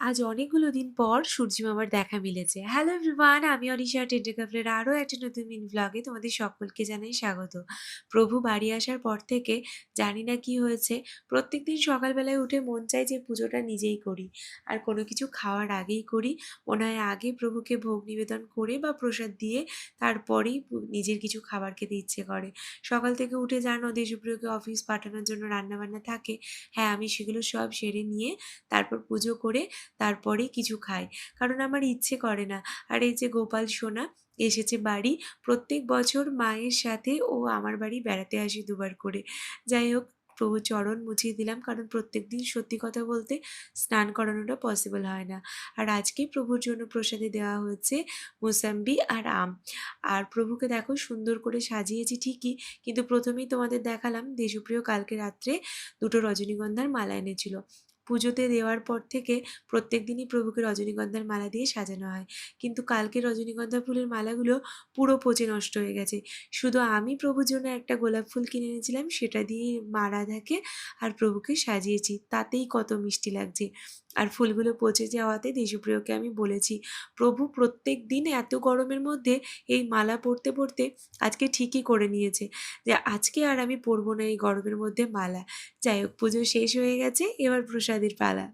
আজ অনেকগুলো দিন পর সূর্যি মামার দেখা মিলেছে। হ্যালো এভরিওয়ান, আমি অনিশা টেন্ডুলকারের আরও একটা নতুন মিনি ভ্লগে তোমাদের সকলকে জানাই স্বাগত। প্রভু বাড়ি আসার পর থেকে জানি না কি হয়েছে, প্রত্যেকদিন সকালবেলায় উঠে মন চায় যে পুজোটা নিজেই করি, আর কোনো কিছু খাওয়ার আগেই করি। মনে হয় আগে প্রভুকে ভোগ নিবেদন করে বা প্রসাদ দিয়ে তারপরেই নিজের কিছু খাবার খেতে ইচ্ছে করে। সকাল থেকে উঠে জানো দেশপ্রিয়কে অফিস পাঠানোর জন্য রান্নাবান্না থাকে। হ্যাঁ, আমি সেগুলো সব সেরে নিয়ে তারপর পুজো করে তারপরেই কিছু খাই। কারণ আমার ইচ্ছে করে না। আর এই যে গোপাল সোনা এসেছে বাড়ি, প্রত্যেক বছর মায়ের সাথে ও আমার বাড়ি বেড়াতে আসে ২ বার করে। যাই হোক, প্রভুর চরণ মুছিয়ে দিলাম, কারণ প্রত্যেকদিন সত্যি কথা বলতে স্নান করানোটা পসিবল হয় না। আর আজকে প্রভুর জন্য প্রসাদে দেওয়া হয়েছে মুসাম্বি আর আম। আর প্রভুকে দেখো সুন্দর করে সাজিয়েছি ঠিকই, কিন্তু প্রথমেই তোমাদের দেখালাম দেশপ্রিয় কালকে রাত্রে ২ টো রজনীগন্ধার মালা এনেছিল। পুজোতে দেওয়ার পর থেকে প্রত্যেকদিনই প্রভুকে রজনীগন্ধার মালা দিয়ে সাজানো হয়। কিন্তু কালকে রজনীগন্ধা ফুলের মালাগুলো পুরো পচে নষ্ট হয়ে গেছে। শুধু আমি প্রভুর জন্য একটা গোলাপ ফুল কিনে এনেছিলাম, সেটা দিয়েই মা রাধাকে আর প্রভুকে সাজিয়েছি। তাতেই কত মিষ্টি লাগছে। আর ফুলগুলো পচে যাওয়াতে দেশপ্রিয়কে আমি বলেছি, প্রভু প্রত্যেকদিন এত গরমের মধ্যে এই মালা পরতে, পরতে আজকে ঠিকই করে নিয়েছে যে আজকে আর আমি পরব না এই গরমের মধ্যে মালা। যাই হোক, পুজো শেষ হয়ে গেছে, এবার প্রসাদের পালা।